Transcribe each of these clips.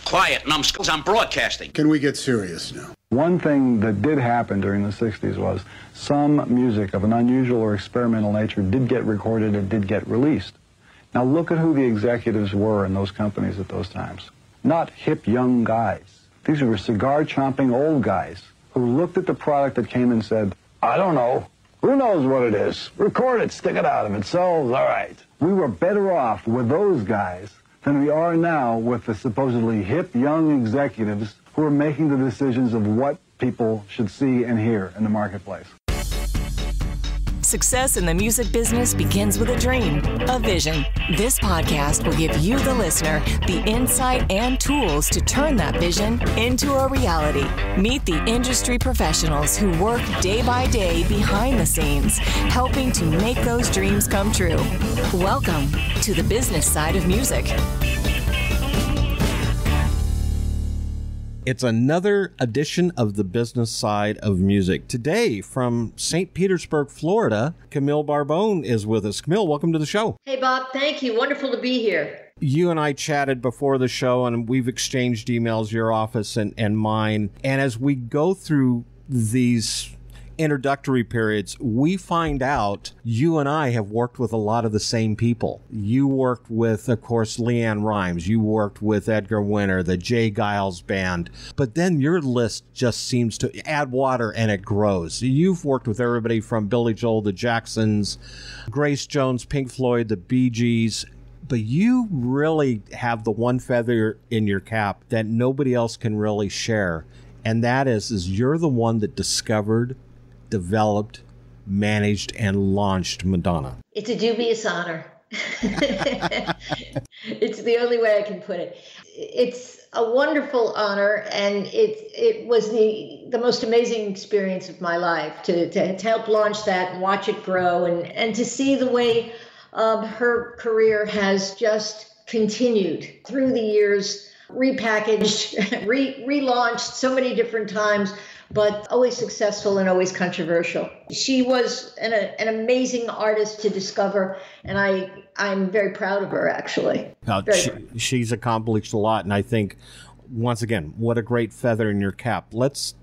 Quiet, numbskulls, I'm broadcasting. Can we get serious now? One thing that did happen during the 60s was some music of an unusual or experimental nature did get recorded and did get released. Now look at who the executives were in those companies at those times. Not hip young guys. These were cigar-chomping old guys who looked at the product that came and said, I don't know. Who knows what it is? Record it, stick it out. If it sells, all right. We were better off with those guys than we are now with the supposedly hip young executives who are making the decisions of what people should see and hear in the marketplace. Success in the music business begins with a dream, a vision. This podcast will give you, the listener, the insight and tools to turn that vision into a reality. Meet the industry professionals who work day by day behind the scenes, helping to make those dreams come true. Welcome to the business side of music. It's another edition of the business side of music. Today, from St. Petersburg, Florida, Camille Barbone is with us. Camille, welcome to the show. Hey, Bob. Thank you. Wonderful to be here. You and I chatted before the show, and we've exchanged emails, your office and mine. And as we go through these introductory periods, we find out you and I have worked with a lot of the same people. You worked with, of course, Leanne Rimes. You worked with Edgar Winter, the Jay Giles Band. But then your list just seems to add water and it grows. You've worked with everybody from Billy Joel, the Jacksons, Grace Jones, Pink Floyd, the Bee Gees. But you really have the one feather in your cap that nobody else can really share. And that is you're the one that discovered, developed, managed, and launched Madonna. It's a dubious honor. It's the only way I can put it. It's a wonderful honor, and it was the most amazing experience of my life to help launch that and watch it grow, and to see the way her career has just continued through the years, repackaged, relaunched so many different times, but always successful and always controversial. She was an amazing artist to discover, and I'm very proud of her, actually. She's accomplished a lot, and I think, once again, what a great feather in your cap. Let's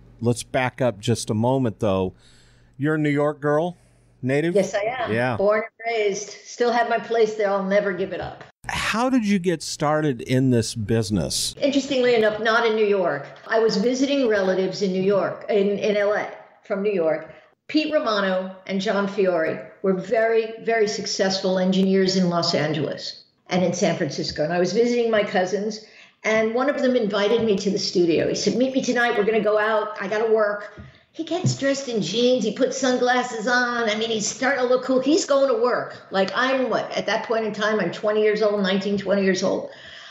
back up just a moment, though. You're a New York girl, native? Yes, I am. Yeah. Born and raised. Still have my place there. I'll never give it up. How did you get started in this business? Interestingly enough, not in New York. I was visiting relatives in New York, in LA, from New York. Pete Romano and John Fiore were very, very successful engineers in Los Angeles and in San Francisco. And I was visiting my cousins, and one of them invited me to the studio. He said, meet me tonight. We're going to go out. I got to work. He gets dressed in jeans. He puts sunglasses on. I mean, he's starting to look cool. He's going to work. Like at that point in time, I'm 20 years old, 19, 20 years old.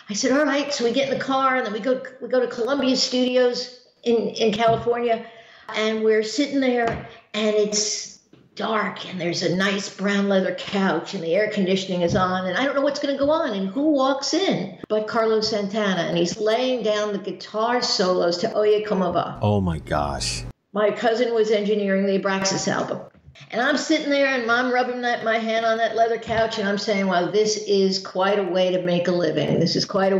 I said, all right. So we get in the car, and then we go to Columbia Studios in California, and we're sitting there, and it's dark, and there's a nice brown leather couch, and the air conditioning is on, and I don't know what's going to go on, and who walks in but Carlos Santana, and he's laying down the guitar solos to Oye Como Va. Oh, my gosh. My cousin was engineering the Abraxes album. And I'm sitting there, and I'm rubbing my hand on that leather couch, and I'm saying, wow, this is quite a way to make a living. This is what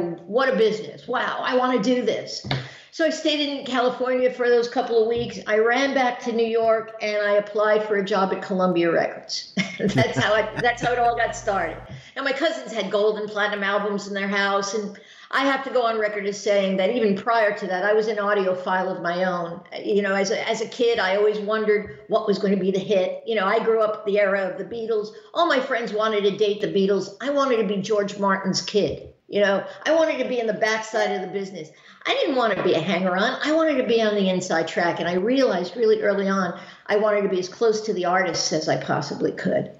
a business. Wow, I want to do this. So I stayed in California for those couple of weeks. I ran back to New York, and I applied for a job at Columbia Records. That's how it all got started. Now, my cousins had gold and platinum albums in their house, and I have to go on record as saying that even prior to that, I was an audiophile of my own. You know, as a kid, I always wondered what was going to be the hit. You know, I grew up the era of the Beatles. All my friends wanted to date the Beatles. I wanted to be George Martin's kid. You know, I wanted to be in the backside of the business. I didn't want to be a hanger-on. I wanted to be on the inside track. And I realized really early on, I wanted to be as close to the artists as I possibly could.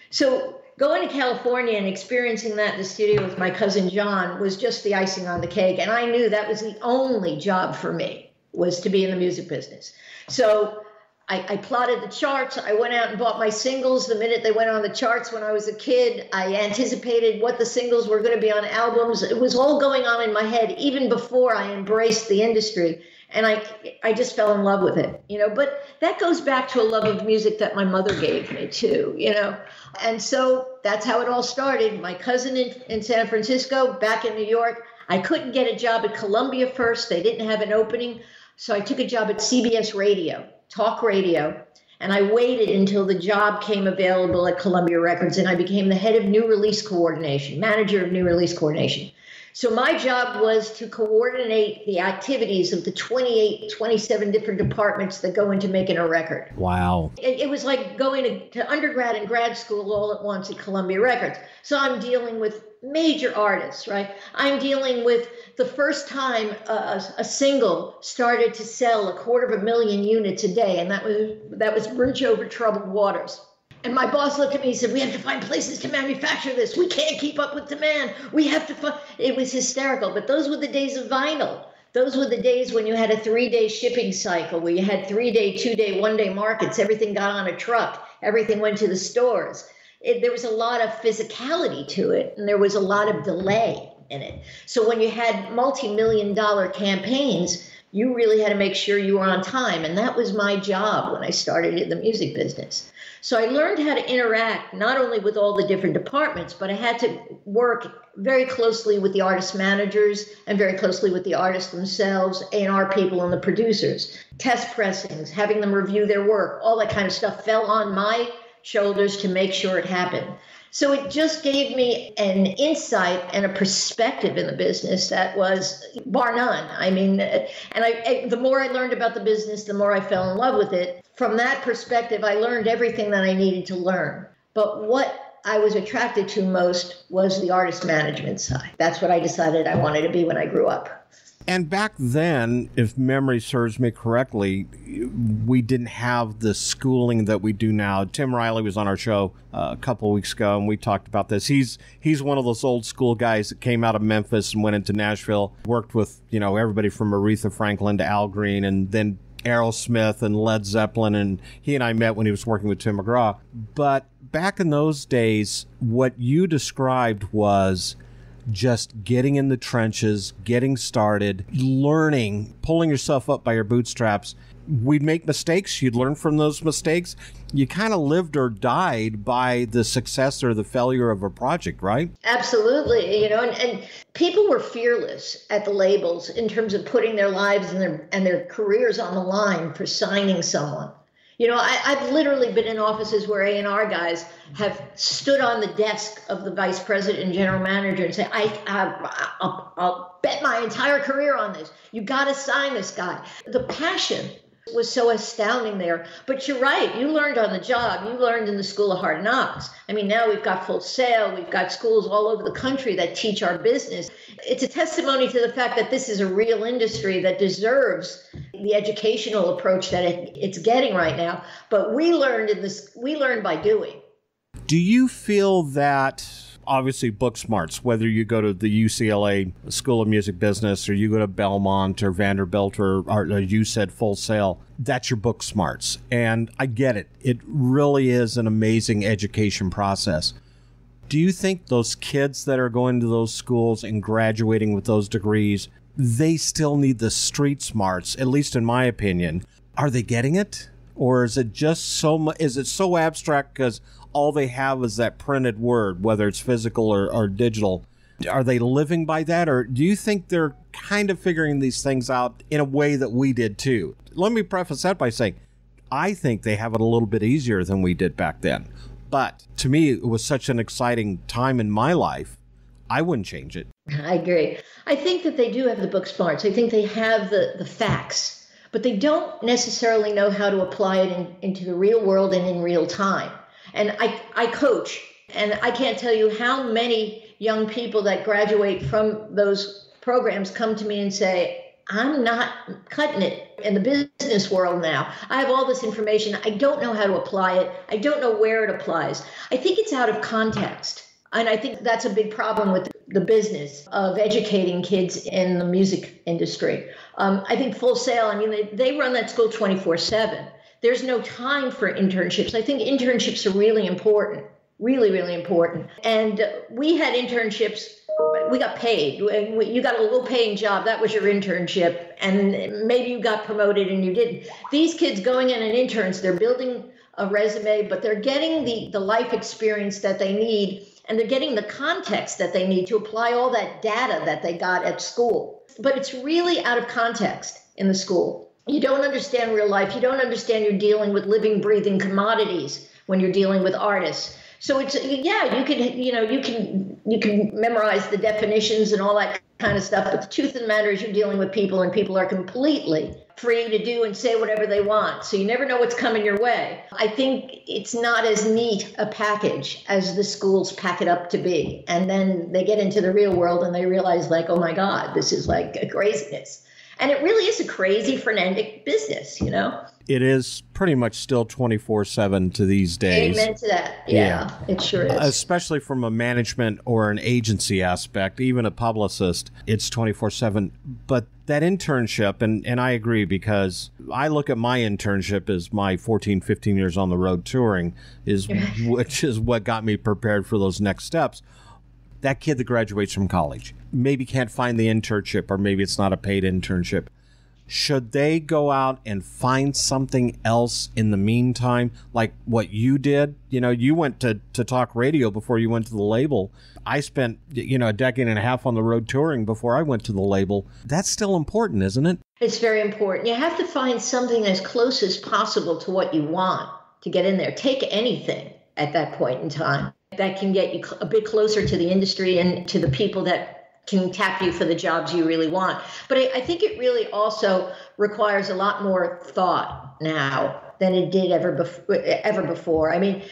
So going to California and experiencing that in the studio with my cousin John was just the icing on the cake. And I knew that was the only job for me, was to be in the music business. So I plotted the charts. I went out and bought my singles the minute they went on the charts when I was a kid. I anticipated what the singles were going to be on albums. It was all going on in my head even before I embraced the industry. And I just fell in love with it, you know. But that goes back to a love of music that my mother gave me too, you know. And so that's how it all started. My cousin in San Francisco, back in New York. I couldn't get a job at Columbia first. They didn't have an opening. So I took a job at CBS Radio, talk radio, and I waited until the job came available at Columbia Records, and I became the head of new release coordination, manager of new release coordination. So my job was to coordinate the activities of the 28, 27 different departments that go into making a record. Wow. It was like going to undergrad and grad school all at once at Columbia Records. So I'm dealing with major artists, right? I'm dealing with the first time a single started to sell 250,000 units a day, and that was Bridge Over Troubled Waters. And my boss looked at me and said, we have to find places to manufacture this. We can't keep up with demand. We have to find. It was hysterical. But those were the days of vinyl. Those were the days when you had a 3-day shipping cycle, where you had 3-day, 2-day, 1-day markets. Everything got on a truck. Everything went to the stores. There was a lot of physicality to it, and there was a lot of delay in it. So when you had multi-million-dollar campaigns, you really had to make sure you were on time. And that was my job when I started in the music business. So I learned how to interact not only with all the different departments, but I had to work very closely with the artist managers and very closely with the artists themselves, A&R people and the producers. Test pressings, having them review their work, all that kind of stuff fell on my shoulders to make sure it happened. So it just gave me an insight and a perspective in the business that was bar none. I mean, and the more I learned about the business, the more I fell in love with it. From that perspective, I learned everything that I needed to learn. But what I was attracted to most was the artist management side. That's what I decided I wanted to be when I grew up. And back then, if memory serves me correctly, we didn't have the schooling that we do now. Tim Riley was on our show a couple of weeks ago, and we talked about this. He's one of those old school guys that came out of Memphis and went into Nashville, worked with, everybody from Aretha Franklin to Al Green, and then Aerosmith and Led Zeppelin, and he and I met when he was working with Tim McGraw. But back in those days, what you described was just getting in the trenches, getting started, learning, pulling yourself up by your bootstraps. We'd make mistakes. You'd learn from those mistakes. You kind of lived or died by the success or the failure of a project, right? Absolutely. And people were fearless at the labels in terms of putting their lives and their careers on the line for signing someone. I've literally been in offices where A&R guys have stood on the desk of the vice president and general manager and say, I'll bet my entire career on this. You got to sign this guy. The passion was so astounding there. But you're right. You learned on the job. You learned in the School of Hard Knocks. I mean, now we've got Full Sail. We've got schools all over the country that teach our business. It's a testimony to the fact that this is a real industry that deserves the educational approach that it's getting right now. But we learned by doing. Do you feel that, obviously, book smarts, whether you go to the UCLA School of Music Business or you go to Belmont or Vanderbilt or you said Full Sail, that's your book smarts. And I get it. It really is an amazing education process. Do you think those kids that are going to those schools and graduating with those degrees, they still need the street smarts, at least in my opinion? Are they getting it? Or is it just so abstract because all they have is that printed word, whether it's physical or digital? Are they living by that? Or do you think they're kind of figuring these things out in a way that we did too? Let me preface that by saying, I think they have it a little bit easier than we did back then. But to me, it was such an exciting time in my life, I wouldn't change it. I agree. I think that they do have the book smarts. I think they have the facts. But they don't necessarily know how to apply it into the real world and in real time. And I coach, and I can't tell you how many young people that graduate from those programs come to me and say, I'm not cutting it in the business world now. I have all this information. I don't know how to apply it. I don't know where it applies. I think it's out of context. And I think that's a big problem with the business of educating kids in the music industry. I think Full Sail, I mean, they run that school 24/7. There's no time for internships. I think internships are really important, really, really important. And we had internships. We got paid. You got a low-paying job. That was your internship. And maybe you got promoted and you didn't. These kids going in and interns, they're building a resume, but they're getting the life experience that they need. and they're getting the context that they need to apply all that data that they got at school. But it's really out of context in the school. You don't understand real life. You don't understand you're dealing with living, breathing commodities when you're dealing with artists. So it's, yeah, you can memorize the definitions and all that kind of stuff, but the truth of the matter is you're dealing with people, and people are completely free to do and say whatever they want. So you never know what's coming your way. I think it's not as neat a package as the schools pack it up to be. And then they get into the real world and they realize, like, oh my God, this is like a craziness. And it really is a crazy, frenetic business, you know? It is pretty much still 24/7 to these days. Amen to that. Yeah, it sure is. Especially from a management or an agency aspect, even a publicist, it's 24/7. But that internship, and I agree, because I look at my internship as my 14, 15 years on the road touring, which is what got me prepared for those next steps. That kid that graduates from college maybe can't find the internship, or maybe it's not a paid internship. Should they go out and find something else in the meantime, like what you did? You know, you went to talk radio before you went to the label. I spent, a decade and a half on the road touring before I went to the label. That's still important, isn't it? It's very important. You have to find something as close as possible to what you want to get in there. Take anything at that point in time that can get you a bit closer to the industry and to the people that can tap you for the jobs you really want. But I think it really also requires a lot more thought now than it did ever before. I mean,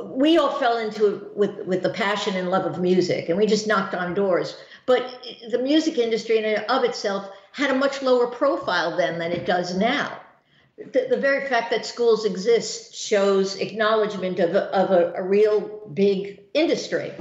we all fell into it with the passion and love of music, and we just knocked on doors. But the music industry in and of itself had a much lower profile then than it does now. The very fact that schools exist shows acknowledgement of a real big industry.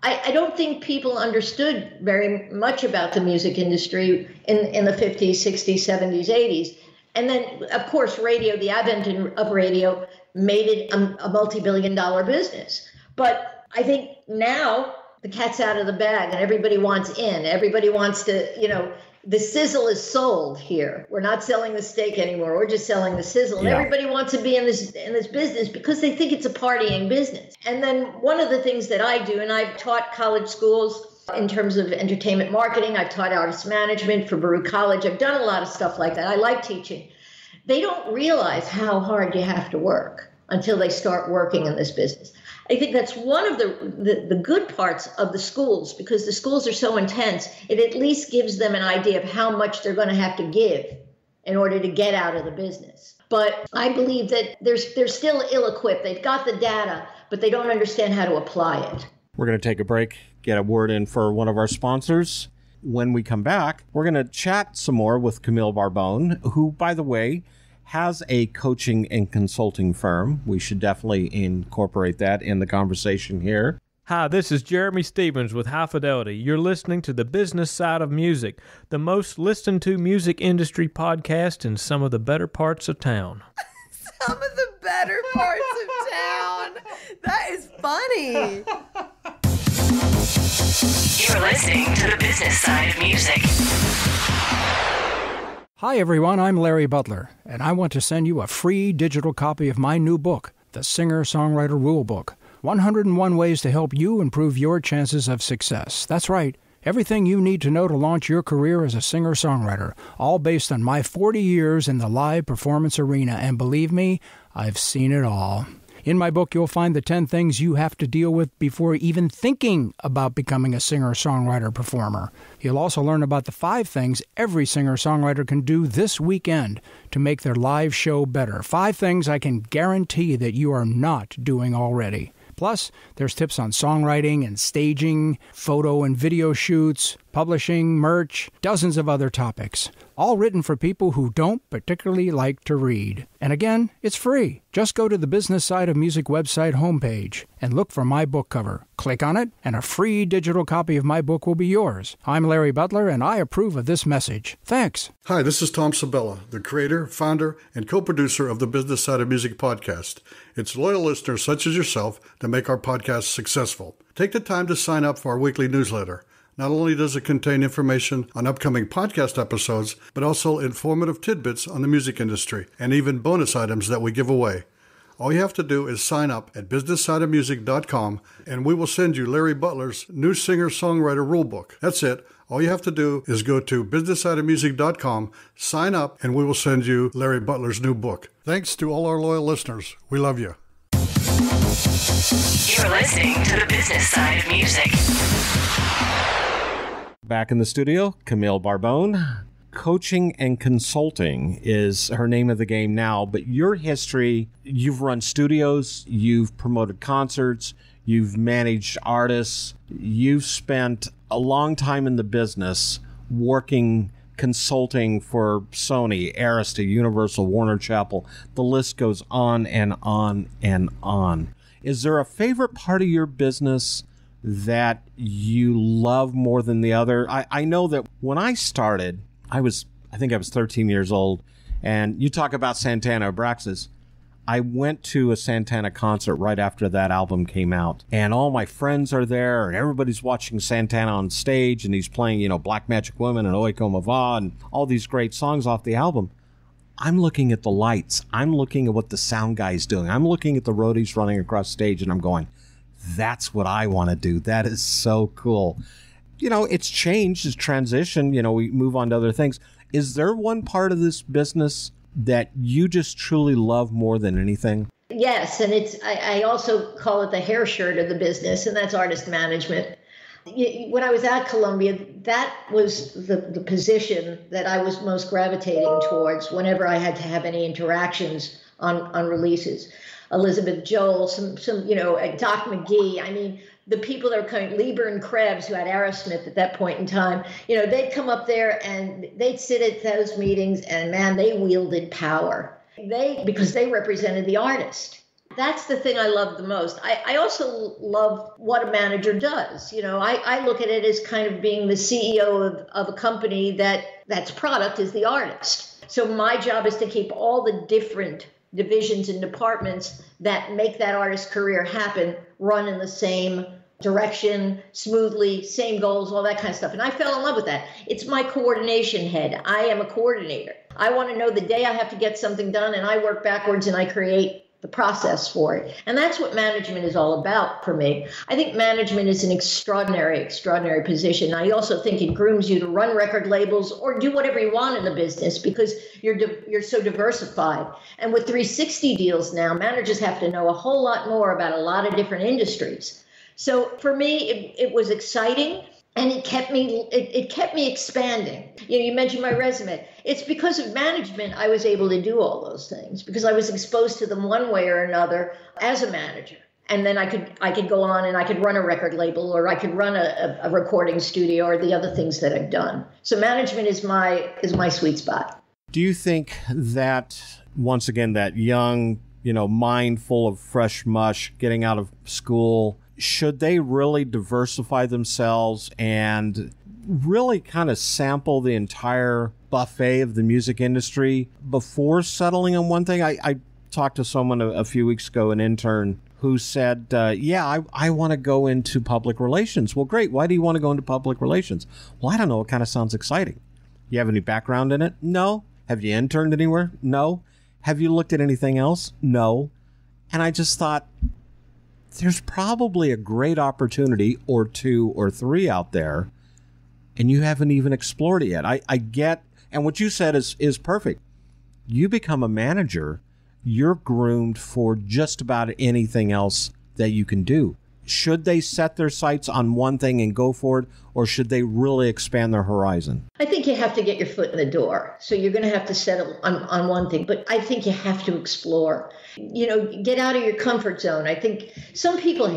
I don't think people understood very much about the music industry in the 50s, 60s, 70s, 80s. And then, of course, radio, the advent of radio, made it a multi-billion-dollar business. But I think now the cat's out of the bag and everybody wants in. Everybody wants to, the sizzle is sold here. We're not selling the steak anymore. We're just selling the sizzle. And everybody wants to be in this business because they think it's a partying business. And then one of the things that I do, and I've taught college schools in terms of entertainment marketing. I've taught artist management for Baruch College. I've done a lot of stuff like that. I like teaching. They don't realize how hard you have to work until they start working in this business. I think that's one of the good parts of the schools, because the schools are so intense. It at least gives them an idea of how much they're going to have to give in order to get out of the business. But I believe that they're still ill-equipped. They've got the data, but they don't understand how to apply it. We're going to take a break, get a word in for one of our sponsors. When we come back, we're going to chat some more with Camille Barbone, who, by the way, has a coaching and consulting firm. We should definitely incorporate that in the conversation here. Hi, this is Jeremy Stevens with High Fidelity. You're listening to The Business Side of Music, the most listened to music industry podcast in some of the better parts of town. Some of the better parts of town? That is funny. You're listening to The Business Side of Music. Hi everyone, I'm Larry Butler, and I want to send you a free digital copy of my new book, The Singer-Songwriter Rulebook, 101 Ways to Help You Improve Your Chances of Success. That's right, everything you need to know to launch your career as a singer-songwriter, all based on my 40 years in the live performance arena, and believe me, I've seen it all. In my book, you'll find the 10 things you have to deal with before even thinking about becoming a singer-songwriter performer. You'll also learn about the 5 things every singer-songwriter can do this weekend to make their live show better. 5 things I can guarantee that you are not doing already. Plus, there's tips on songwriting and staging, photo and video shoots, publishing, merch, dozens of other topics. All written for people who don't particularly like to read. And again, it's free. Just go to the Business Side of Music website homepage and look for my book cover. Click on it, and a free digital copy of my book will be yours. I'm Larry Butler, and I approve of this message. Thanks. Hi, this is Tom Sabella, the creator, founder, and co-producer of the Business Side of Music podcast. It's loyal listeners such as yourself that make our podcast successful. Take the time to sign up for our weekly newsletter. Not only does it contain information on upcoming podcast episodes, but also informative tidbits on the music industry and even bonus items that we give away. all you have to do is sign up at businesssideofmusic.com, and we will send you Larry Butler's new singer-songwriter rulebook. That's it. All you have to do is go to businesssideofmusic.com, sign up, and we will send you Larry Butler's new book. Thanks to all our loyal listeners. We love you. You're listening to the business side of music. Back in the studio, Camille Barbone. Coaching and consulting is her name of the game now, but your history, you've run studios, you've promoted concerts, you've managed artists, you've spent a long time in the business working, consulting for Sony, Arista, Universal, Warner Chappell. The list goes on and on and on. Is there a favorite part of your business that you love more than the other? I know that when I started, I think I was 13 years old, and you talk about Santana, Abraxes. I went to a Santana concert right after that album came out, and all my friends are there, and everybody's watching Santana on stage, and he's playing, Black Magic Woman and Oi Como Va and all these great songs off the album. I'm looking at the lights. I'm looking at what the sound guy's doing. I'm looking at the roadies running across stage, and I'm going, that's what I want to do. That is so cool. It's changed, it's transition, we move on to other things. Is there one part of this business that you just truly love more than anything? Yes, and I also call it the hair shirt of the business, and that's artist management. When I was at Columbia, that was the position that I was most gravitating towards whenever I had to have any interactions on releases. Elizabeth Joel, some Doc McGee, the people that were coming, Lieber and Krebs, who had Aerosmith at that point in time, they'd come up there and they'd sit at those meetings, and man, they wielded power. Because they represented the artist. That's the thing I love the most. I also love what a manager does. I look at it as kind of being the CEO of a company that's product is the artist. So my job is to keep all the different divisions and departments that make that artist's career happen run in the same direction, smoothly, same goals, all that kind of stuff. And I fell in love with that. It's my coordination head. I am a coordinator. I want to know the day I have to get something done, and I work backwards and I create the process for it. And that's what management is all about for me. I think management is an extraordinary, extraordinary position. I also think it grooms you to run record labels or do whatever you want in the business because you're so diversified. And with 360 deals now, managers have to know a whole lot more about a lot of different industries. So for me, it was exciting. And it kept me expanding. You mentioned my resume. It's because of management I was able to do all those things because I was exposed to them one way or another as a manager. And then I could go on and I could run a record label or I could run a recording studio or the other things that I've done. So management is my sweet spot. Do you think that once again that young, mind full of fresh mush getting out of school, should they really diversify themselves and really kind of sample the entire buffet of the music industry before settling on one thing? I talked to someone a few weeks ago, an intern, who said, I want to go into public relations. Well, great. Why do you want to go into public relations? Well, I don't know. It kind of sounds exciting. You have any background in it? No. Have you interned anywhere? No. Have you looked at anything else? No. And I just thought, there's probably a great opportunity or two or three out there, and you haven't even explored it yet. I get, and what you said is perfect. You become a manager, you're groomed for just about anything else that you can do. Should they set their sights on one thing and go for it, or should they really expand their horizon? I think you have to get your foot in the door. So you're going to have to settle on one thing, but I think you have to explore. Get out of your comfort zone. I think some people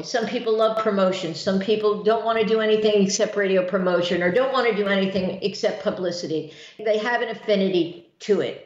love promotion. Some people don't want to do anything except radio promotion or don't want to do anything except publicity. They have an affinity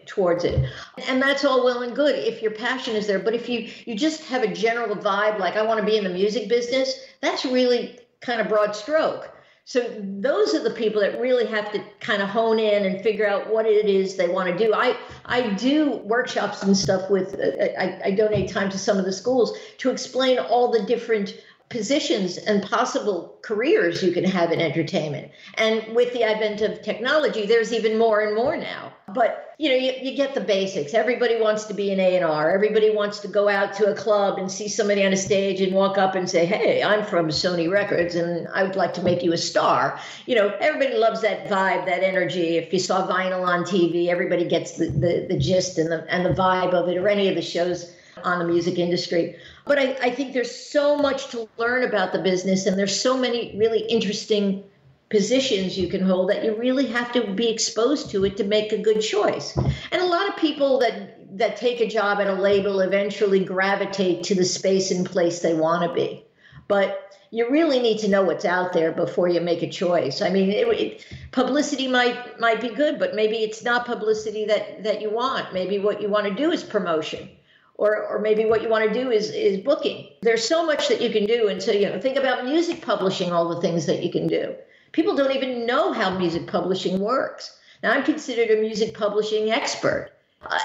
towards it. And that's all well and good if your passion is there. But if you just have a general vibe, like I want to be in the music business, that's really kind of broad stroke. So those are the people that really have to kind of hone in and figure out what it is they want to do. I do workshops and stuff with, I donate time to some of the schools to explain all the different positions and possible careers you can have in entertainment. And with the advent of technology, there's even more and more now. But, you get the basics. Everybody wants to be an A&R. Everybody wants to go out to a club and see somebody on a stage and walk up and say, hey, I'm from Sony Records and I would like to make you a star. Everybody loves that vibe, that energy. If you saw vinyl on TV, everybody gets the gist and the vibe of it, or any of the shows on the music industry. But I think there's so much to learn about the business, and there's so many really interesting positions you can hold that you really have to be exposed to it to make a good choice. And a lot of people that take a job at a label eventually gravitate to the space and place they want to be. But you really need to know what's out there before you make a choice. I mean, publicity might be good, but maybe it's not publicity that you want. Maybe what you want to do is promotion. Or maybe what you want to do is booking. There's so much that you can do. And so, think about music publishing, all the things that you can do. People don't even know how music publishing works. Now, I'm considered a music publishing expert.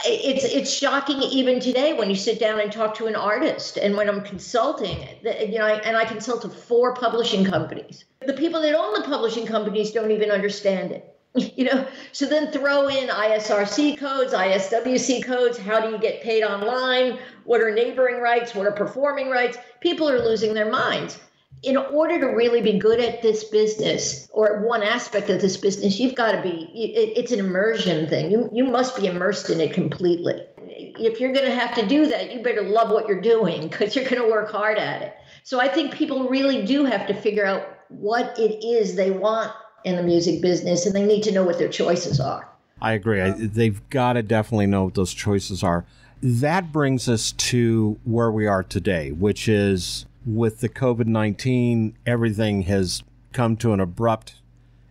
It's shocking even today when you sit down and talk to an artist. And when I'm consulting, and I consult to 4 publishing companies. The people that own the publishing companies don't even understand it. So then throw in ISRC codes, ISWC codes. How do you get paid online? What are neighboring rights? What are performing rights? People are losing their minds. In order to really be good at this business, or one aspect of this business, you've got to be, it's an immersion thing. You must be immersed in it completely. If you're going to have to do that, you better love what you're doing, because you're going to work hard at it. So I think people really do have to figure out what it is they want in the music business, and they need to know what their choices are. I agree. They've got to definitely know what those choices are. That brings us to where we are today, which is with the COVID-19, everything has come to an abrupt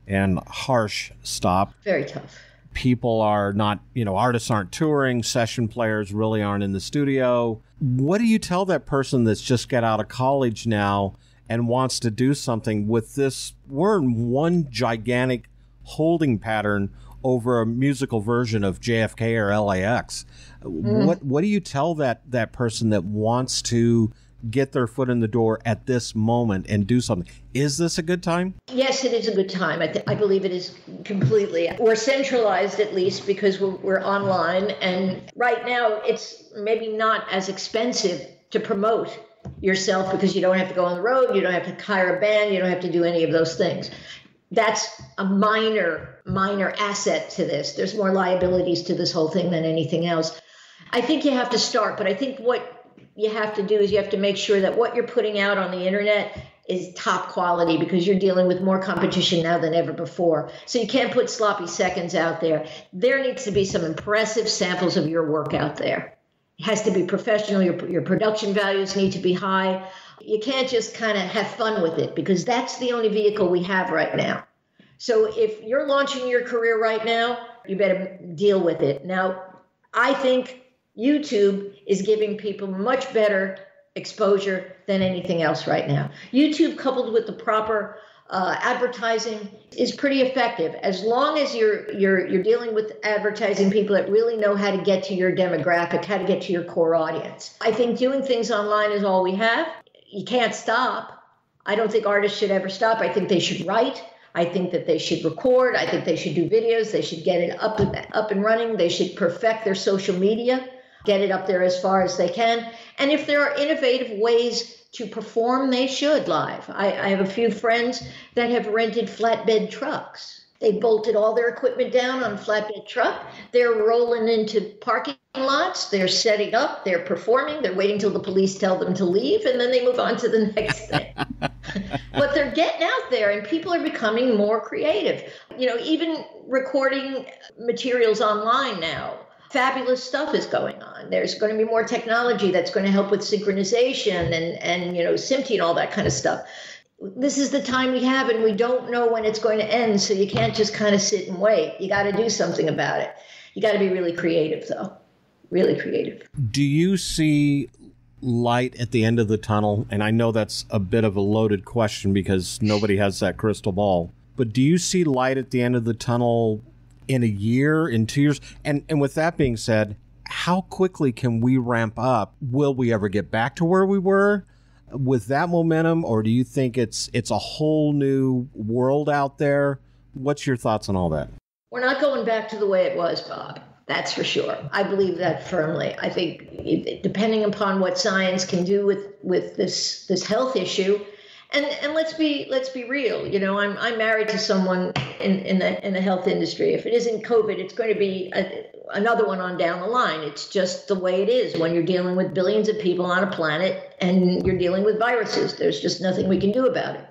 and harsh stop. Very tough. People are not, artists aren't touring, session players really aren't in the studio. What do you tell that person that's just got out of college now and wants to do something with this? We're in one gigantic holding pattern over a musical version of JFK or LAX. What do you tell that person that wants to get their foot in the door at this moment and do something? Is this a good time? Yes, it is a good time. I believe it is completely. We're centralized, at least, because we're online. And right now, it's maybe not as expensive to promote yourself because you don't have to go on the road. You don't have to hire a band. You don't have to do any of those things. That's a minor asset to this. There's more liabilities to this whole thing than anything else. I think you have to start, but I think what you have to do is you have to make sure that what you're putting out on the internet is top quality, because you're dealing with more competition now than ever before. So you can't put sloppy seconds out there. There needs to be some impressive samples of your work out there. It has to be professional. Your production values need to be high. You can't just kind of have fun with it, because that's the only vehicle we have right now. So if you're launching your career right now, you better deal with it. Now, I think YouTube is giving people much better exposure than anything else right now. YouTube, coupled with the proper advertising, is pretty effective. As long as you're dealing with advertising people that really know how to get to your demographic, how to get to your core audience. I think doing things online is all we have. You can't stop. I don't think artists should ever stop. I think they should write. I think that they should record. I think they should do videos. They should get it up and running. They should perfect their social media, get it up there as far as they can. And if there are innovative ways to perform, they should live. I have a few friends that have rented flatbed trucks. They bolted all their equipment down on a flatbed truck. They're rolling into parking lots. They're setting up. They're performing. They're waiting till the police tell them to leave, and then they move on to the next thing. But they're getting out there, and people are becoming more creative. Even recording materials online now. Fabulous stuff is going on. There's going to be more technology that's going to help with synchronization and SMPTE and all that kind of stuff. This is the time we have, and we don't know when it's going to end, so you can't just kind of sit and wait. You got to do something about it. You got to be really creative, though. Really creative. Do you see light at the end of the tunnel? And I know that's a bit of a loaded question because nobody has that crystal ball. But do you see light at the end of the tunnel in a year, in 2 years? And with that being said, how quickly can we ramp up? Will we ever get back to where we were? with that momentum, or do you think it's a whole new world out there? What's your thoughts on all that? We're not going back to the way it was, Bob. That's for sure. I believe that firmly. I think depending upon what science can do with this health issue, and let's be real. You know, I'm married to someone in the health industry. If it isn't COVID, it's going to be another one on down the line. It's just the way it is when you're dealing with billions of people on a planet and you're dealing with viruses. There's just nothing we can do about it.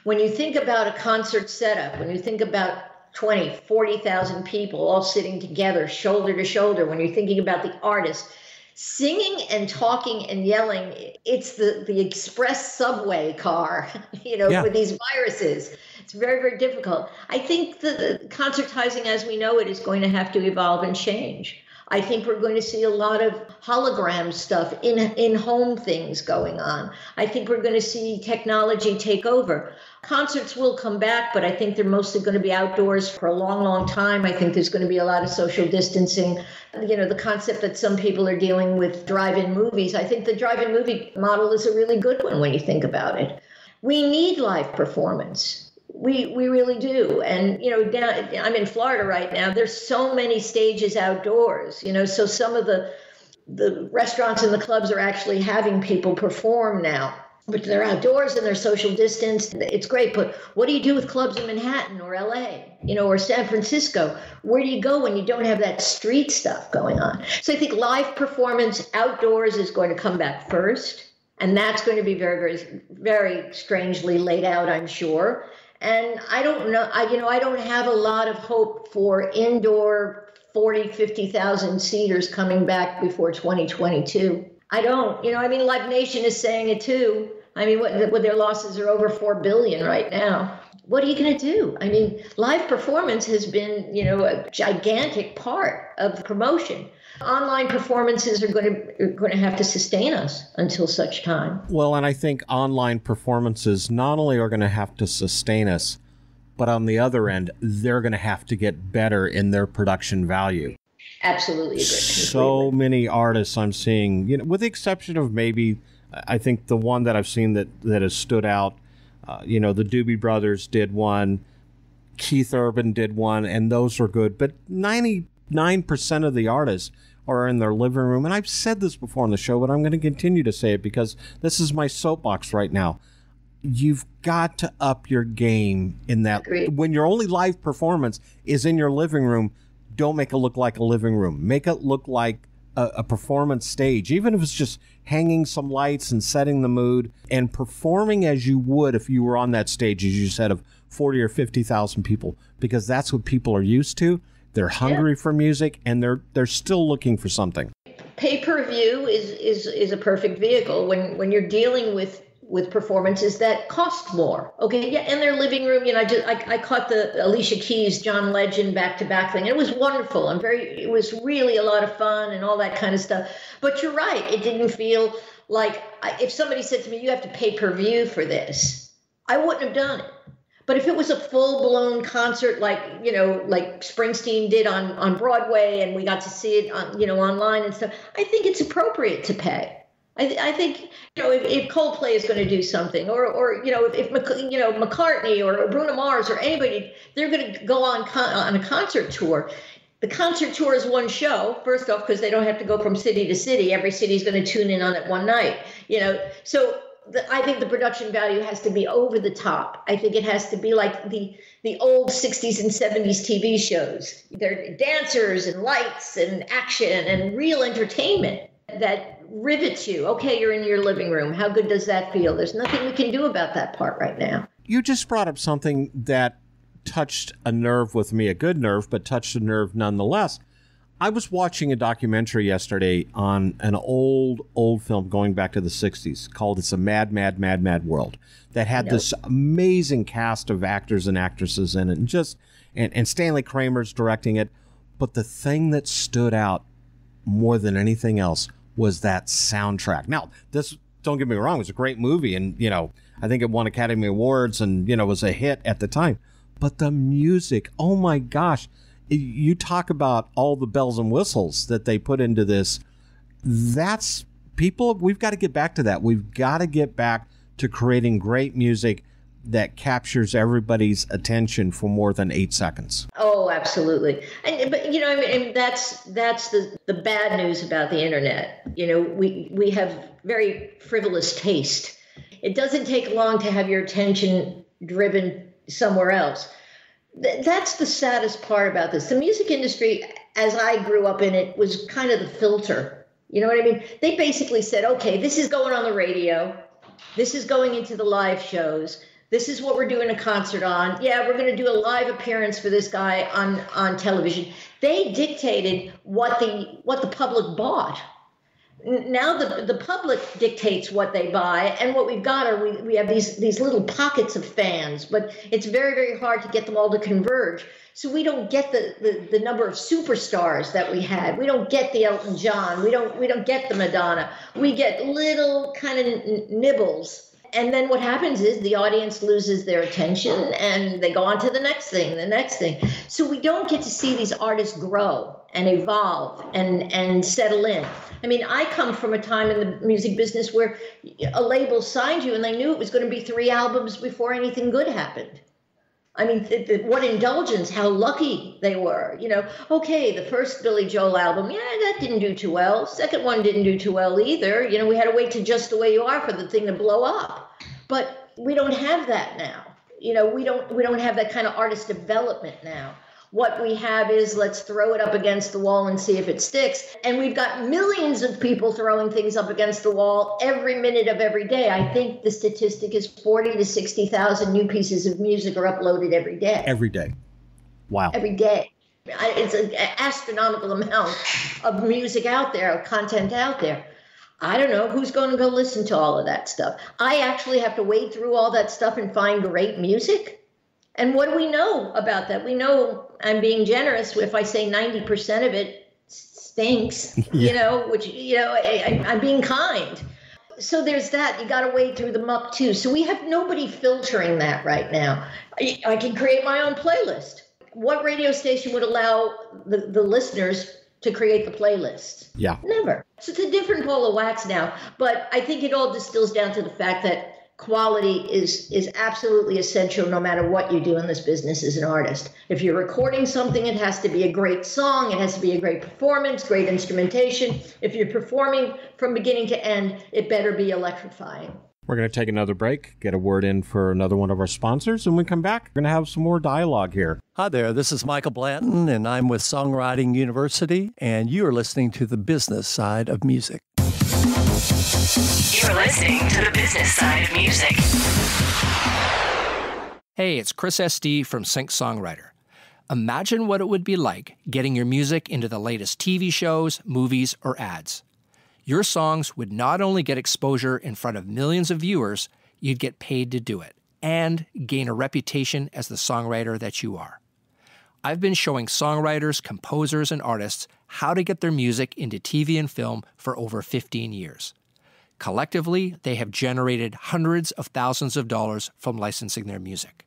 When you think about a concert setup, when you think about 20, 40,000 people all sitting together, shoulder to shoulder, when you're thinking about the artists, singing and talking and yelling, it's the express subway car, for these viruses. It's very, very difficult. I think the concertizing as we know it is going to have to evolve and change. I think we're going to see a lot of hologram stuff, in-home things going on. I think we're going to see technology take over. Concerts will come back, but I think they're mostly going to be outdoors for a long, long time. I think there's going to be a lot of social distancing. The concept that some people are dealing with drive-in movies, I think the drive-in movie model is a really good one when you think about it. We need live performance. We really do. And, I'm in Florida right now. There's so many stages outdoors, so some of the restaurants and the clubs are actually having people perform now. But they're outdoors and they're social distance. It's great. But what do you do with clubs in Manhattan or LA, or San Francisco? Where do you go when you don't have that street stuff going on? So I think live performance outdoors is going to come back first. And that's going to be very, very, very strangely laid out, I'm sure. And I don't know, I don't have a lot of hope for indoor 40, 50,000 seaters coming back before 2022. I don't, Live Nation is saying it too. What their losses are over $4 billion right now. What are you going to do? Live performance has been, a gigantic part of promotion. Online performances are going to have to sustain us until such time. Well, and I think online performances not only are going to have to sustain us, but on the other end, they're going to have to get better in their production value. Absolutely agree. So many artists I'm seeing, with the exception of maybe, I think the one that I've seen that has stood out, the Doobie Brothers did one, Keith Urban did one, and those are good. But 99% of the artists are in their living room. And I've said this before on the show, but I'm going to continue to say it because this is my soapbox right now. You've got to up your game in that. Agreed. When your only live performance is in your living room, don't make it look like a living room. Make it look like a performance stage, even if it's just hanging some lights and setting the mood and performing as you would if you were on that stage, as you said, of 40 or 50,000 people, because that's what people are used to. They're hungry for music, and they're still looking for something. Pay-per-view is a perfect vehicle when you're dealing with performances that cost more. Okay, yeah, in their living room. I caught the Alicia Keys, John Legend back-to-back thing. It was wonderful. It was really a lot of fun and all that kind of stuff. But you're right. It didn't feel like if somebody said to me, "You have to pay-per-view for this," I wouldn't have done it. But if it was a full-blown concert like Springsteen did on Broadway, and we got to see it on, online and stuff, I think it's appropriate to pay. I think, if Coldplay is going to do something, or if McCartney or Bruno Mars or anybody, they're going to go on a concert tour. The concert tour is one show, first off, because they don't have to go from city to city. Every city's going to tune in on it one night, So I think the production value has to be over the top. I think it has to be like the old 60s and 70s TV shows. They're dancers and lights and action and real entertainment that rivets you. Okay, you're in your living room. How good does that feel? There's nothing we can do about that part right now. You just brought up something that touched a nerve with me, a good nerve, but touched a nerve nonetheless. I was watching a documentary yesterday on an old film going back to the 60s called It's a Mad, Mad, Mad, Mad World that had this amazing cast of actors and actresses in it, and Stanley Kramer's directing it. But the thing that stood out more than anything else was that soundtrack. Now, this, don't get me wrong, it was a great movie, and, I think it won Academy Awards and, was a hit at the time. But the music, oh my gosh. You talk about all the bells and whistles that they put into this. That's we've got to get back to that. We've got to get back to creating great music that captures everybody's attention for more than 8 seconds. Oh, absolutely. But you know, I mean, that's the bad news about the internet. You know, we have very frivolous taste. It doesn't take long to have your attention driven somewhere else. That's the saddest part about this. The music industry, as I grew up in it, was kind of the filter. You know what I mean? They basically said, okay, this is going on the radio. This is going into the live shows. This is what we're doing a concert on. Yeah, we're going to do a live appearance for this guy on television. They dictated what the public bought. Now the public dictates what they buy, and what we've got are we have these little pockets of fans, but it's very, very hard to get them all to converge. So we don't get the number of superstars that we had. We don't get the Elton John. We don't get the Madonna. We get little kind of nibbles. And then what happens is the audience loses their attention and they go on to the next thing. So we don't get to see these artists grow and evolve and settle in. I mean, I come from a time in the music business where a label signed you and they knew it was going to be 3 albums before anything good happened. I mean, what indulgence, how lucky they were. You know, okay, the first Billy Joel album, yeah, that didn't do too well. Second one didn't do too well either. You know, we had to wait to Just the Way You Are for the thing to blow up. But we don't have that now. You know, we don't have that kind of artist development now. What we have is let's throw it up against the wall and see if it sticks. And we've got millions of people throwing things up against the wall every minute of every day. I think the statistic is 40 to 60,000 new pieces of music are uploaded every day. Every day. Wow. Every day. It's an astronomical amount of music out there, of content out there. I don't know who's going to go listen to all of that stuff. I actually have to wade through all that stuff and find great music. And what do we know about that? We know, I'm being generous if I say 90% of it stinks, you know, which, you know, I'm being kind. So there's that. You got to wade through the muck too. So we have nobody filtering that right now. I can create my own playlist. What radio station would allow the listeners to create the playlist? Yeah. Never. So it's a different ball of wax now. But I think it all distills down to the fact that quality is absolutely essential no matter what you do in this business as an artist. If you're recording something, it has to be a great song. It has to be a great performance, great instrumentation. If you're performing from beginning to end, it better be electrifying. We're going to take another break, get a word in for another one of our sponsors, and when we come back, we're going to have some more dialogue here. Hi there, this is Michael Blanton, and I'm with Songwriting University, and you are listening to the business side of music. You're listening to the business side of music. Hey, it's Chris SD from Sync Songwriter. Imagine what it would be like getting your music into the latest TV shows, movies, or ads. Your songs would not only get exposure in front of millions of viewers, you'd get paid to do it and gain a reputation as the songwriter that you are. I've been showing songwriters, composers, and artists how to get their music into TV and film for over 15 years. Collectively, they have generated hundreds of thousands of dollars from licensing their music.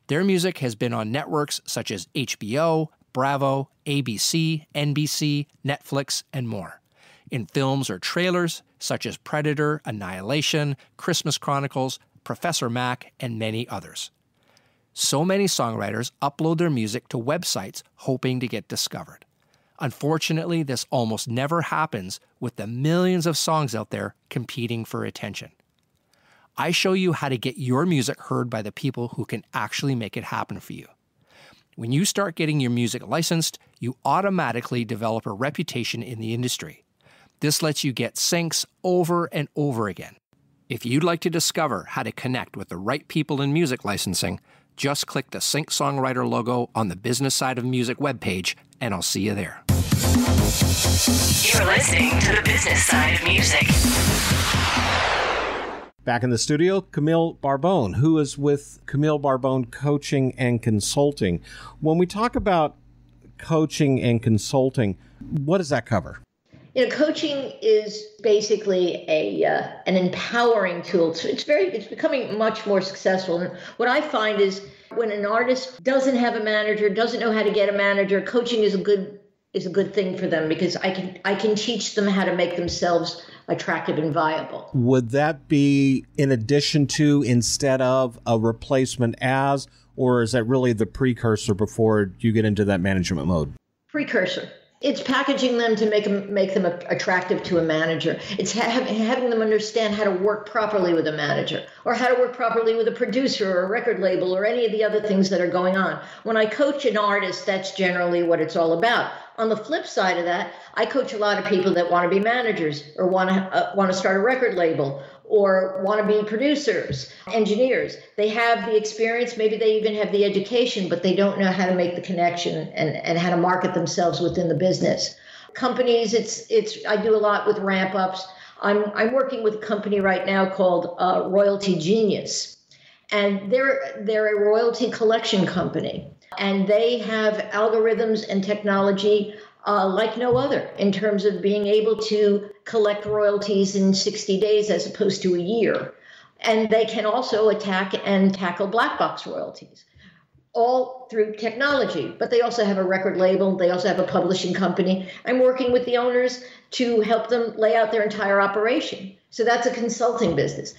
Their music has been on networks such as HBO, Bravo, ABC, NBC, Netflix, and more. In films or trailers such as Predator, Annihilation, Christmas Chronicles, Professor Mac, and many others. So many songwriters upload their music to websites hoping to get discovered. Unfortunately, this almost never happens with the millions of songs out there competing for attention. I show you how to get your music heard by the people who can actually make it happen for you. When you start getting your music licensed, you automatically develop a reputation in the industry. This lets you get syncs over and over again. If you'd like to discover how to connect with the right people in music licensing, just click the Sync Songwriter logo on the Business Side of Music webpage, and I'll see you there. You're listening to the business side of music. Back in the studio, Camille Barbone, who is with Camille Barbone Coaching and Consulting. When we talk about coaching and consulting, what does that cover? You know, coaching is basically an empowering tool. So it's becoming much more successful. And what I find is when an artist doesn't have a manager, doesn't know how to get a manager, coaching is a good thing for them because I can teach them how to make themselves attractive and viable. Would that be in addition to, instead of, a replacement as, or is that really the precursor before you get into that management mode? Precursor. It's packaging them to make them attractive to a manager. It's having them understand how to work properly with a manager, or how to work properly with a producer or a record label, or any of the other things that are going on. When I coach an artist, that's generally what it's all about. On the flip side of that, I coach a lot of people that want to be managers, or want to start a record label, or want to be producers, engineers. They have the experience, maybe they even have the education, but they don't know how to make the connection and how to market themselves within the business. Companies, I do a lot with ramp ups. I'm working with a company right now called Royalty Genius, and they're a royalty collection company, and they have algorithms and technology like no other in terms of being able to collect royalties in 60 days as opposed to a year. And they can also attack and tackle black box royalties, all through technology. But they also have a record label. They also have a publishing company. I'm working with the owners to help them lay out their entire operation. So that's a consulting business.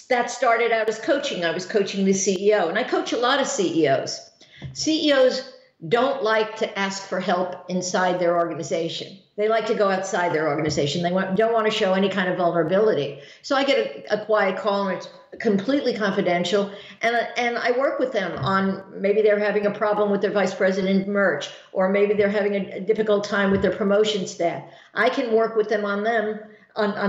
That started out as coaching. I was coaching the CEO, and I coach a lot of CEOs. CEOs don't like to ask for help inside their organization. They like to go outside their organization. They don't want to show any kind of vulnerability. So I get a quiet call, and it's completely confidential. And I work with them on, maybe they're having a problem with their vice president merch, or maybe they're having a difficult time with their promotion staff. I can work with them on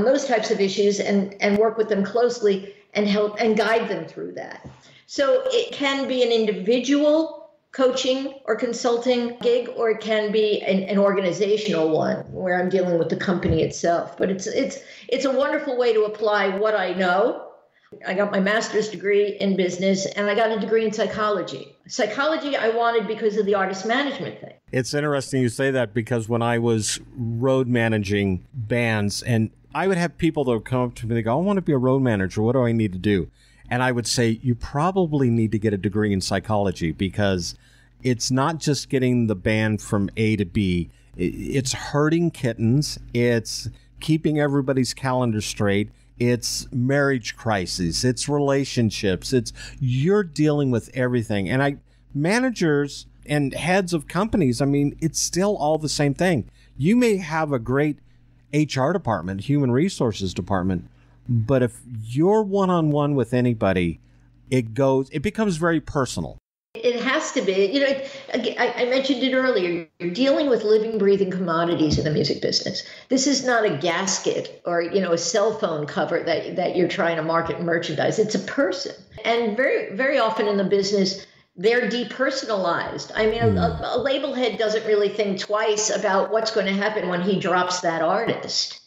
those types of issues and work with them closely and help and guide them through that. So it can be an individual coaching or consulting gig, or it can be an organizational one where I'm dealing with the company itself. But it's a wonderful way to apply what I know. I got my master's degree in business, and I got a degree in psychology. Psychology I wanted because of the artist management thing. It's interesting you say that, because when I was road managing bands, and I would have people that would come up to me, they go, I want to be a road manager. What do I need to do? And I would say, you probably need to get a degree in psychology, because it's not just getting the band from A to B. It's herding kittens. It's keeping everybody's calendar straight. It's marriage crises. It's relationships. You're dealing with everything. And managers and heads of companies, I mean, it's still all the same thing. You may have a great HR department, human resources department, but if you're one-on-one with anybody, it becomes very personal. It has to be. I mentioned it earlier. You're dealing with living, breathing commodities in the music business. This is not a gasket or, a cell phone cover that you're trying to market and merchandise. It's a person. And very, very often in the business, they're depersonalized. I mean, a label head doesn't really think twice about what's going to happen when he drops that artist.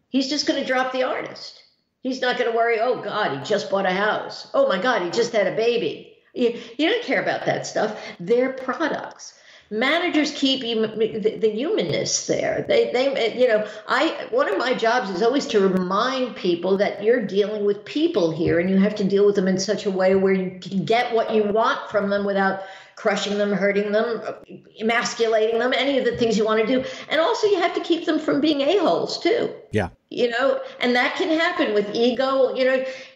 He's just going to drop the artist. He's not going to worry, oh, God, he just bought a house. Oh, my God, he just had a baby. You don't care about that stuff. They're products. Managers keep the humanness there. One of my jobs is always to remind people that you're dealing with people here, and you have to deal with them in such a way where you can get what you want from them without crushing them, hurting them, emasculating them, any of the things you want to do. And also you have to keep them from being a-holes too. Yeah. And that can happen with ego.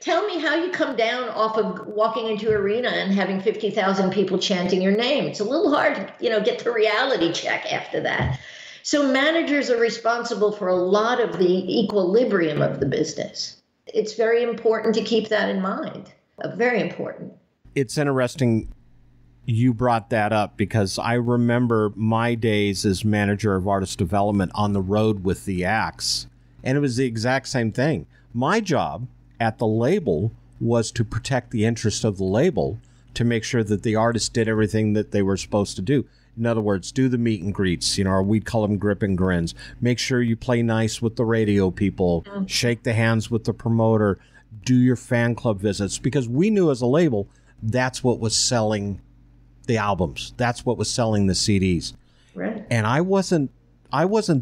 Tell me how you come down off of walking into an arena and having 50,000 people chanting your name. It's a little hard to, get the reality check after that. So managers are responsible for a lot of the equilibrium of the business. It's very important to keep that in mind. Very important. It's interesting you brought that up, because I remember my days as manager of artist development on the road with the acts. And it was the exact same thing. My job at the label was to protect the interest of the label, to make sure that the artists did everything that they were supposed to do. In other words, do the meet and greets, or we'd call them grip and grins. Make sure you play nice with the radio people, shake the hands with the promoter, do your fan club visits, because we knew as a label, that's what was selling the albums. That's what was selling the CDs. Right. And I wasn't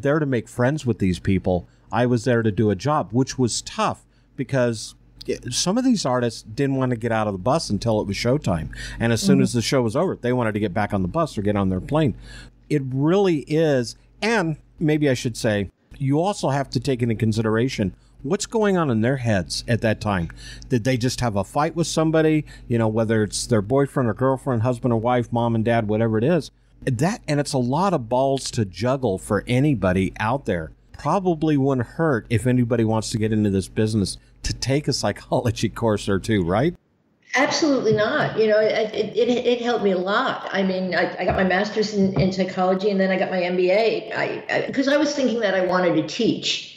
there to make friends with these people. I was there to do a job, which was tough, because some of these artists didn't want to get out of the bus until it was showtime. And as soon as the show was over, they wanted to get back on the bus or get on their plane. It really is. And maybe I should say, you also have to take into consideration What's going on in their heads at that time? Did they just have a fight with somebody, whether it's their boyfriend or girlfriend, husband or wife, mom and dad, whatever it is? And it's a lot of balls to juggle for anybody out there. Probably wouldn't hurt if anybody wants to get into this business to take a psychology course or two, right? Absolutely not. It helped me a lot. I mean, I got my master's in psychology, and then I got my MBA because I was thinking that I wanted to teach.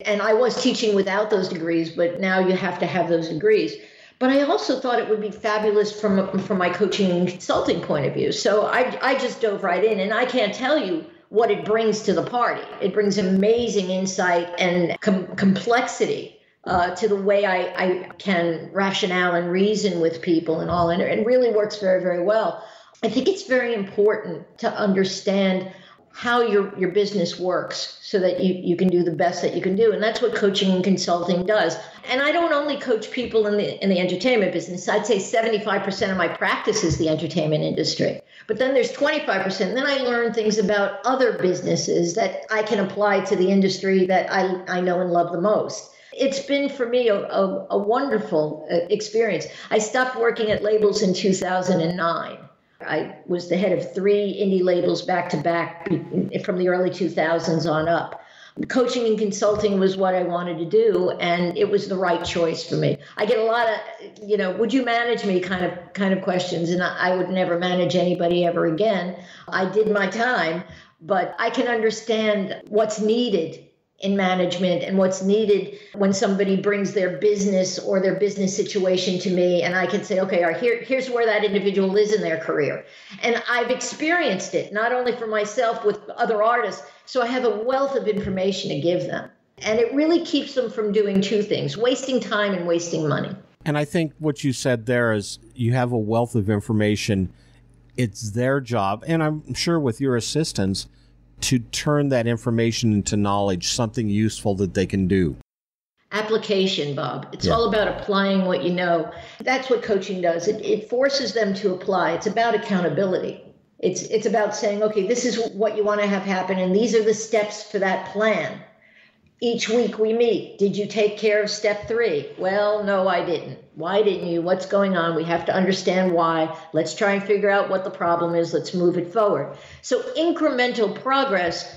And I was teaching without those degrees, but now you have to have those degrees. But I also thought it would be fabulous from my coaching and consulting point of view. So I just dove right in, and I can't tell you what it brings to the party. It brings amazing insight and complexity to the way I can rationale and reason with people and all, and it really works very, very well. I think it's very important to understand how your business works so that you can do the best that you can do. And that's what coaching and consulting does. And I don't only coach people in the entertainment business. I'd say 75% of my practice is the entertainment industry. But then there's 25%. And then I learn things about other businesses that I can apply to the industry that I know and love the most. It's been for me a wonderful experience. I stopped working at labels in 2009. I was the head of 3 indie labels back to back from the early 2000s on up. Coaching and consulting was what I wanted to do, and it was the right choice for me. I get a lot of, would you manage me kind of questions, and I would never manage anybody ever again. I did my time, but I can understand what's needed in management and what's needed when somebody brings their business or their business situation to me, and I can say, okay, all right, here's where that individual is in their career. And I've experienced it, not only for myself, with other artists, so I have a wealth of information to give them. And it really keeps them from doing 2 things, wasting time and wasting money. And I think what you said there is you have a wealth of information. It's their job, and I'm sure with your assistance, to turn that information into knowledge, something useful that they can do. Application, Bob. It's all about applying what you know. That's what coaching does. It forces them to apply. It's about accountability. It's about saying, okay, this is what you want to have happen, and these are the steps for that plan. Each week we meet. Did you take care of step 3? Well, no, I didn't. Why didn't you? What's going on? We have to understand why. Let's try and figure out what the problem is. Let's move it forward. So incremental progress,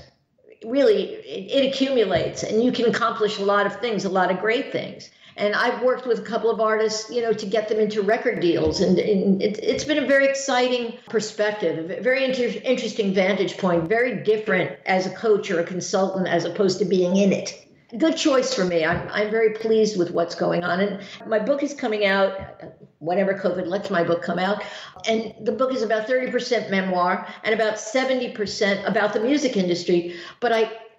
really, it accumulates, and you can accomplish a lot of things, a lot of great things. And I've worked with a couple of artists, to get them into record deals. And it's been a very exciting perspective, a very interesting vantage point, very different as a coach or a consultant as opposed to being in it. Good choice for me. I'm very pleased with what's going on. And my book is coming out, whenever COVID lets my book come out. And the book is about 30% memoir and about 70% about the music industry. But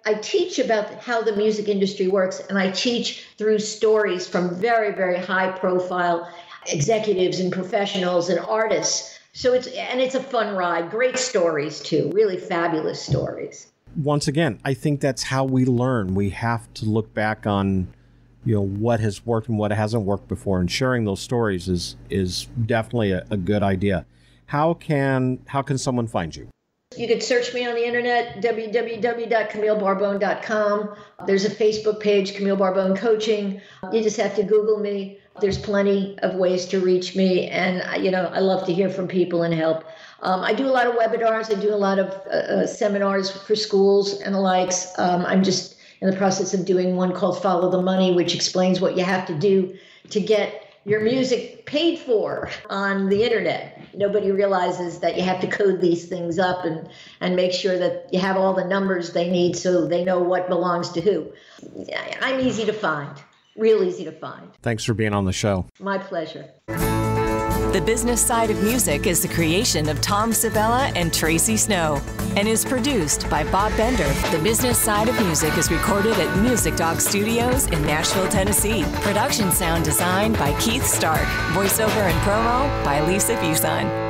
I teach about how the music industry works, and I teach through stories from very, very high-profile executives and professionals and artists. So it's a fun ride. Great stories, too. Really fabulous stories. Once again, I think that's how we learn. We have to look back on, what has worked and what hasn't worked before, and sharing those stories is definitely a good idea. How can someone find you? You can search me on the internet, www.camillebarbone.com. There's a Facebook page, Camille Barbone Coaching. You just have to Google me. There's plenty of ways to reach me. And, I love to hear from people and help. I do a lot of webinars. I do a lot of seminars for schools and the likes. I'm just in the process of doing one called Follow the Money, which explains what you have to do to get your music paid for on the internet. Nobody realizes that you have to code these things up and make sure that you have all the numbers they need so they know what belongs to who. I'm easy to find, real easy to find. Thanks for being on the show. My pleasure. The Business Side of Music is the creation of Tom Sabella and Tracy Snow and is produced by Bob Bender. The Business Side of Music is recorded at Music Dog Studios in Nashville, Tennessee. Production sound design by Keith Stark. Voiceover and promo by Lisa Busan.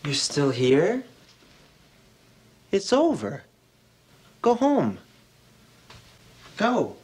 You're still here? It's over. Go home. Go.